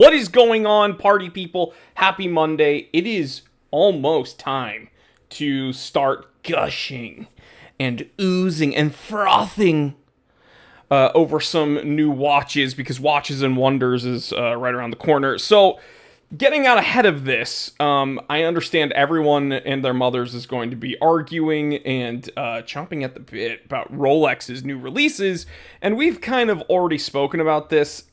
What is going on, party people? Happy Monday. It is almost time to start gushing and oozing and frothing over some new watches, because Watches and Wonders is right around the corner. So, getting out ahead of this, I understand everyone and their mothers is going to be arguing and chomping at the bit about Rolex's new releases, and we've kind of already spoken about this.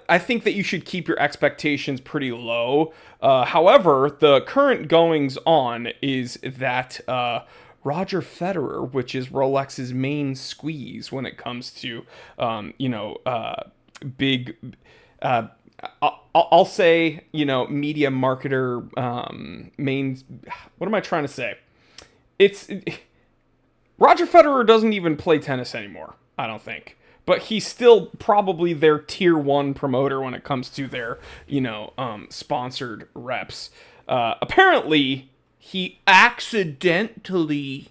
I think that you should keep your expectations pretty low. However, the current goings on is that Roger Federer, which is Rolex's main squeeze when it comes to, big, I'll say, media marketer, what am I trying to say? Roger Federer doesn't even play tennis anymore, I don't think. But he's still probably their tier 1 promoter when it comes to their, sponsored reps. Apparently, he accidentally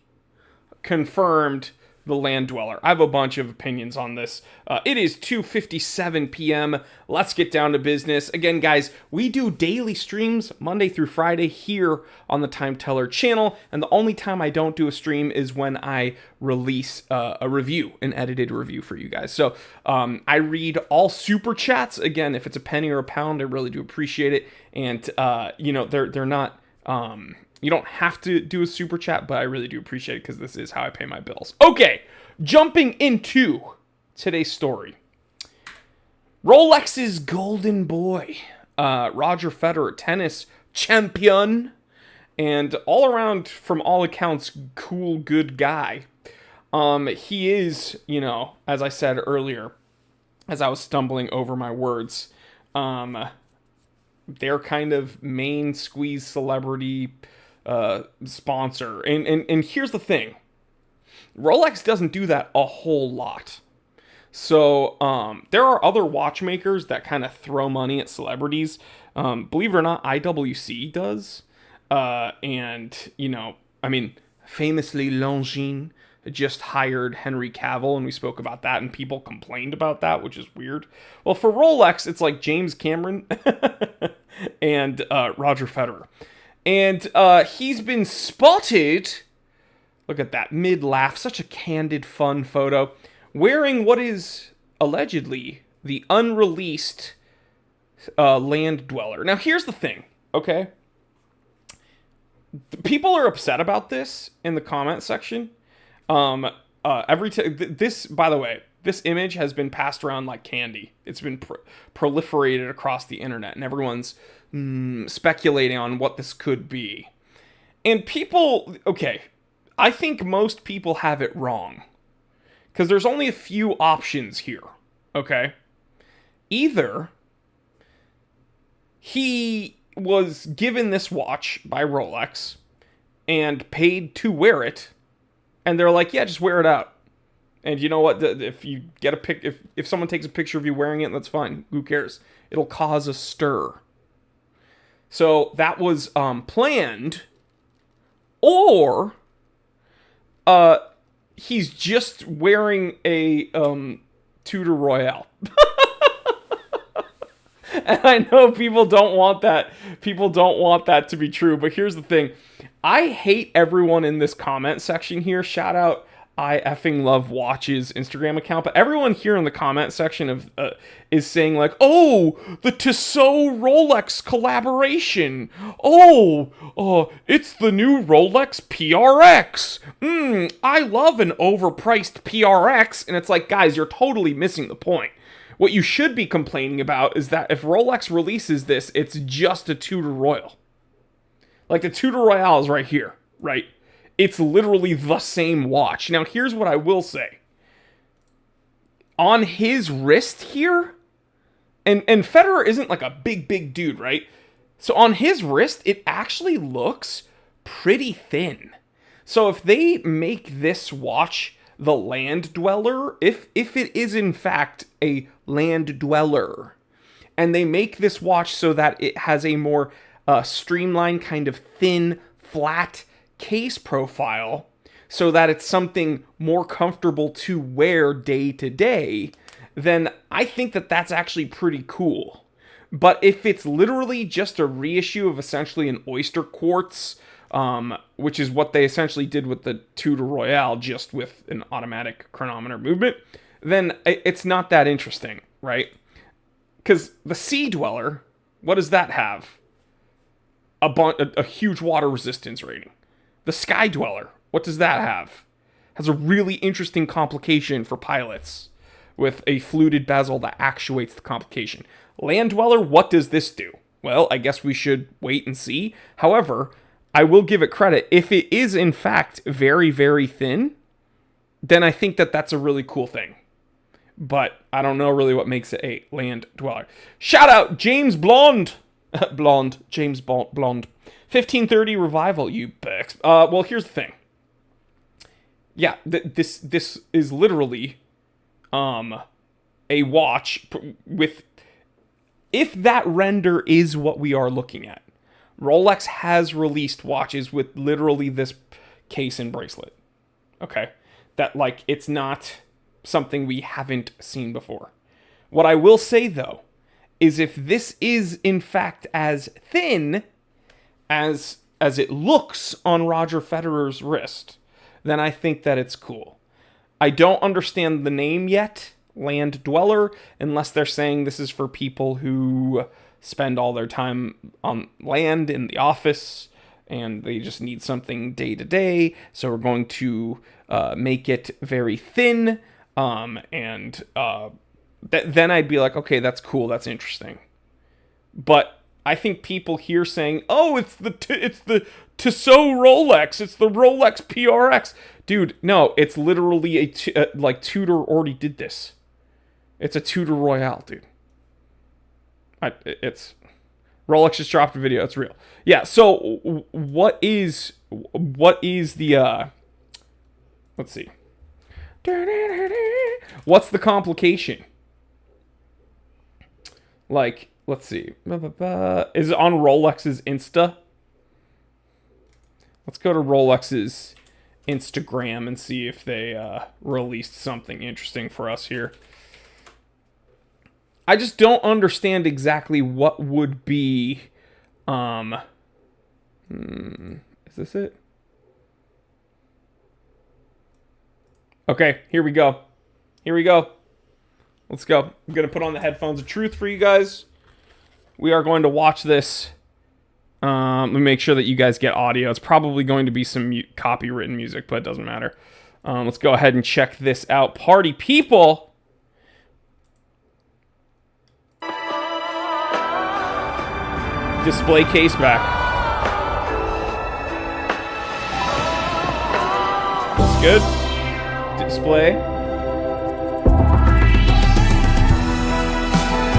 confirmed the Land Dweller. I have a bunch of opinions on this. It is 2:57 p.m. Let's get down to business. Again, guys, we do daily streams Monday through Friday here on the Time Teller channel, and the only time I don't do a stream is when I release a review, an edited review for you guys. So I read all super chats. Again, if it's a penny or a pound, I really do appreciate it. And they're not. You don't have to do a super chat, but I really do appreciate it because this is how I pay my bills. Okay, jumping into today's story. Rolex's golden boy, Roger Federer, tennis champion, and all around, from all accounts, cool, good guy. He is, as I said earlier, as I was stumbling over my words, their kind of main squeeze celebrity sponsor. And here's the thing. Rolex doesn't do that a whole lot. So there are other watchmakers that kind of throw money at celebrities. Believe it or not, IWC does. Famously Longines just hired Henry Cavill, and we spoke about that, and people complained about that, which is weird. Well, for Rolex, it's like James Cameron and Roger Federer. And he's been spotted, look at that, mid-laugh, such a candid, fun photo, wearing what is allegedly the unreleased Land Dweller. Now, here's the thing, okay? People are upset about this in the comment section. This, by the way, this image has been passed around like candy. It's been proliferated across the internet, and everyone's speculating on what this could be. And people, okay, I think most people have it wrong, because there's only a few options here, okay? Either he was given this watch by Rolex and paid to wear it, and they're like, yeah, just wear it out. And you know what? If you get if someone takes a picture of you wearing it, that's fine. Who cares? It'll cause a stir. So that was planned. Or he's just wearing a Tudor Royale. And I know people don't want that. People don't want that to be true. But here's the thing. I hate everyone in this comment section here. Shout out I effing love watches Instagram account. But everyone here in the comment section is saying like, oh, the Tissot Rolex collaboration. Oh, it's the new Rolex PRX. I love an overpriced PRX. And it's like, guys, you're totally missing the point. What you should be complaining about is that if Rolex releases this, it's just a Tudor Royale. Like the Tudor Royale is right here, right? It's literally the same watch. Now, here's what I will say. On his wrist here, and Federer isn't like a big dude, right? So on his wrist, it actually looks pretty thin. So if they make this watch the Land Dweller, if it is in fact a Land Dweller, and they make this watch so that it has a more streamlined, kind of thin, flat case profile, so that it's something more comfortable to wear day to day, then I think that that's actually pretty cool. But if it's literally just a reissue of essentially an oyster quartz, which is what they essentially did with the Tudor Royale, just with an automatic chronometer movement, then it's not that interesting, right? Because the Sea Dweller, what does that have? A huge water resistance rating. The Sky Dweller, what does that have? Has a really interesting complication for pilots with a fluted bezel that actuates the complication. Land Dweller, what does this do? Well, I guess we should wait and see. However, I will give it credit. If it is, in fact, very, very thin, then I think that that's a really cool thing. But I don't know really what makes it a Land Dweller. Shout out James Blonde. James Blonde. 1530 Revival, you becks. Well, here's the thing. Yeah, this is literally a watch with... If that render is what we are looking at, Rolex has released watches with literally this case and bracelet. Okay? That, like, it's not something we haven't seen before. What I will say, though, is if this is, in fact, as thin as it looks on Roger Federer's wrist, then I think that it's cool. I don't understand the name yet, Land Dweller, unless they're saying this is for people who spend all their time on land in the office and they just need something day to day, so we're going to make it very thin, then I'd be like, okay, that's cool, that's interesting. But I think people here saying, oh, it's the Tissot Rolex, it's the Rolex PRX. Dude, no, it's literally like Tudor already did this. It's a Tudor Royale, dude. It's Rolex just dropped a video. It's real. Yeah. So what is the let's see. What's the complication? Like, let's see. Is it on Rolex's Insta? Let's go to Rolex's Instagram and see if they released something interesting for us here. I just don't understand exactly what would be... is this it? Okay, here we go. Here we go. Let's go. I'm going to put on the headphones of truth for you guys. We are going to watch this. Let me make sure that you guys get audio. It's probably going to be some copywritten music, but it doesn't matter. Let's go ahead and check this out. Party people! Display case back. Looks good. Display.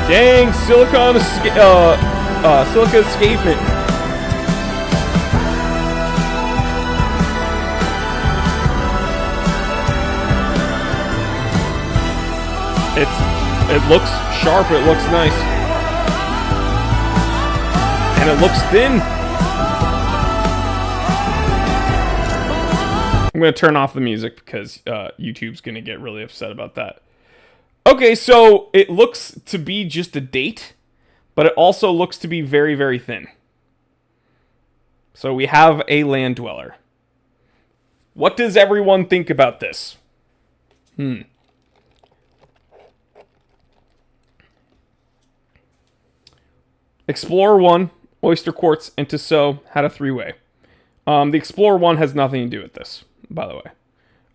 Dang, silica escapement. It looks sharp. It looks nice. And it looks thin. I'm going to turn off the music because YouTube's going to get really upset about that. Okay, so it looks to be just a date, but it also looks to be very, very thin. So we have a Land Dweller. What does everyone think about this? Explorer 1, Oyster Quartz, and Tissot had a three-way. The Explorer 1 has nothing to do with this, by the way.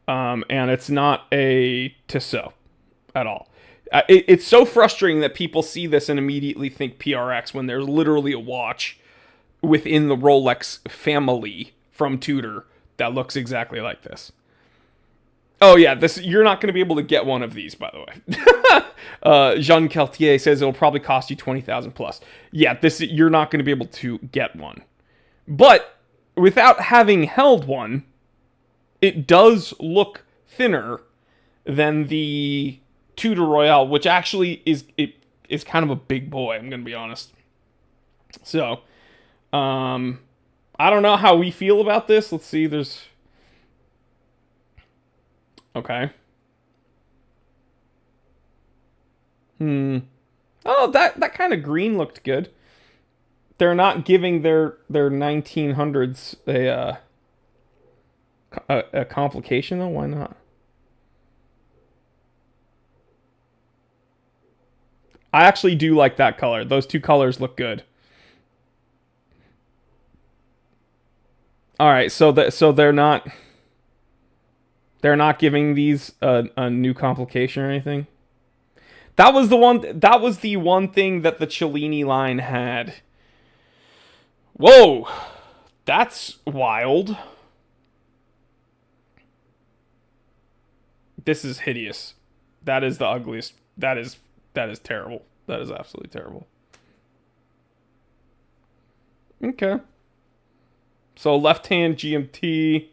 And it's not a Tissot at all. It's so frustrating that people see this and immediately think PRX when there's literally a watch within the Rolex family from Tudor that looks exactly like this. Oh yeah, you're not going to be able to get one of these, by the way. Jean Cartier says it'll probably cost you $20,000 plus. Yeah, you're not going to be able to get one. But without having held one, it does look thinner than the Tudor Royale, which actually is kind of a big boy, I'm going to be honest. So, I don't know how we feel about this. Let's see, Okay. I Oh, that kind of green looked good. They're not giving their 1900s a complication though. Why not? I actually do like that color. Those two colors look good. All right, so they're not giving these a new complication or anything. That was the one thing that the Cellini line had. Whoa, that's wild. This is hideous. That is the ugliest. That is terrible. That is absolutely terrible. Okay. So left hand GMT.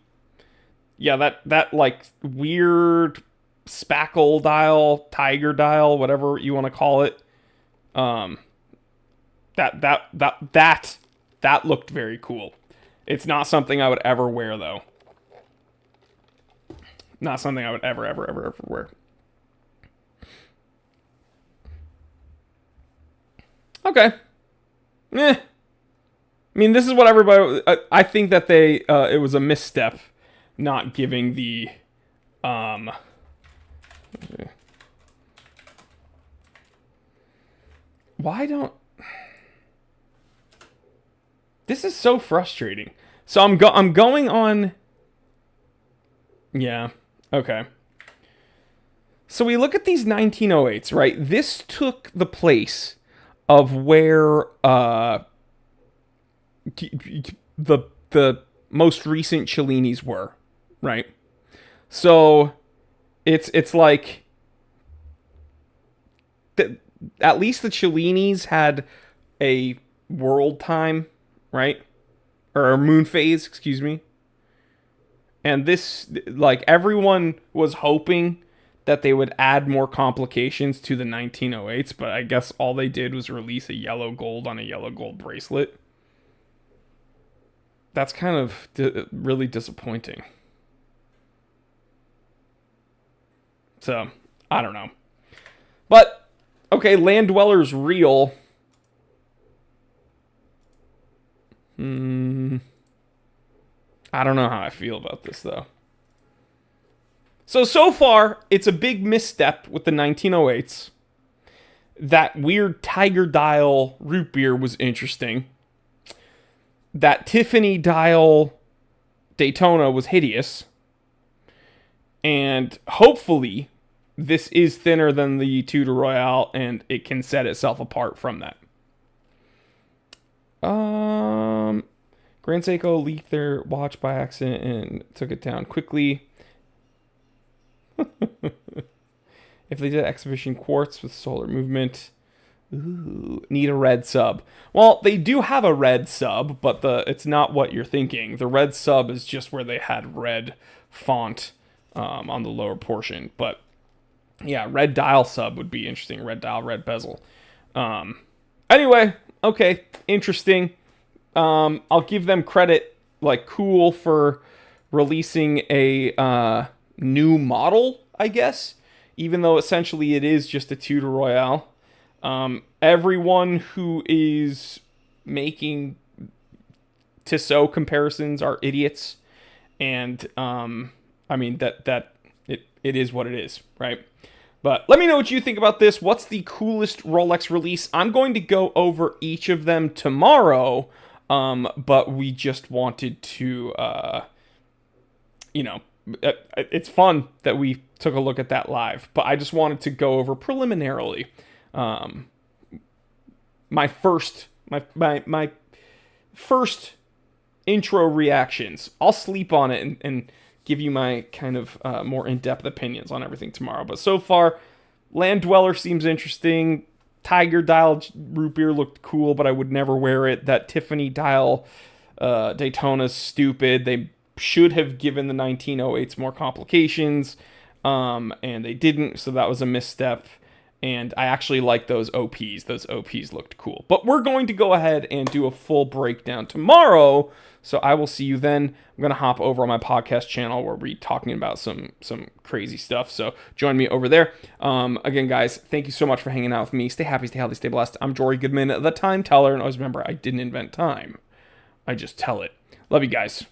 Yeah, that like weird spackle dial, tiger dial, whatever you want to call it. Um that looked very cool. It's not something I would ever wear though. Not something I would ever wear. Okay. Eh. I mean, this is what everybody. I think that it was a misstep, not giving the. Um, why don't? This is so frustrating. So I'm going on. Yeah. Okay. So we look at these 1908s, right? This took the place of where the most recent Cellinis were, right? So it's like at least the Cellinis had a world time, right? Or a moon phase, excuse me. And this, like, everyone was hoping that they would add more complications to the 1908s, but I guess all they did was release a yellow gold on a yellow gold bracelet. That's kind of really disappointing. So, I don't know. But, okay, Land Dweller's real. I don't know how I feel about this, though. So far, it's a big misstep with the 1908s. That weird Tiger Dial root beer was interesting. That Tiffany Dial Daytona was hideous. And hopefully, this is thinner than the Tudor Royale, and it can set itself apart from that. Grand Seiko leaked their watch by accident and took it down quickly. If they did exhibition quartz with solar movement, ooh, need a red sub. Well, they do have a red sub, but it's not what you're thinking. The red sub is just where they had red font on the lower portion. But yeah, red dial sub would be interesting. Red dial, red bezel. Anyway, okay, interesting. I'll give them credit, like, cool for releasing a new model, I guess, even though essentially it is just a Tudor Royale. Everyone who is making Tissot comparisons are idiots, and I mean that it is what it is, right? But let me know what you think about this. What's the coolest Rolex release? I'm going to go over each of them tomorrow, but we just wanted to, it's fun that we took a look at that live, but I just wanted to go over preliminarily my first intro reactions. I'll sleep on it and give you my kind of more in-depth opinions on everything tomorrow. But so far, Land Dweller seems interesting. Tiger Dial root beer looked cool, but I would never wear it. That Tiffany Dial Daytona's stupid. They should have given the 1908s more complications, and they didn't, so that was a misstep. And I actually like those OPs. Those OPs looked cool. But we're going to go ahead and do a full breakdown tomorrow. So I will see you then. I'm going to hop over on my podcast channel where we'll be talking about some crazy stuff. So join me over there. Again, guys, thank you so much for hanging out with me. Stay happy, stay healthy, stay blessed. I'm Jory Goodman, the Time Teller. And always remember, I didn't invent time. I just tell it. Love you guys.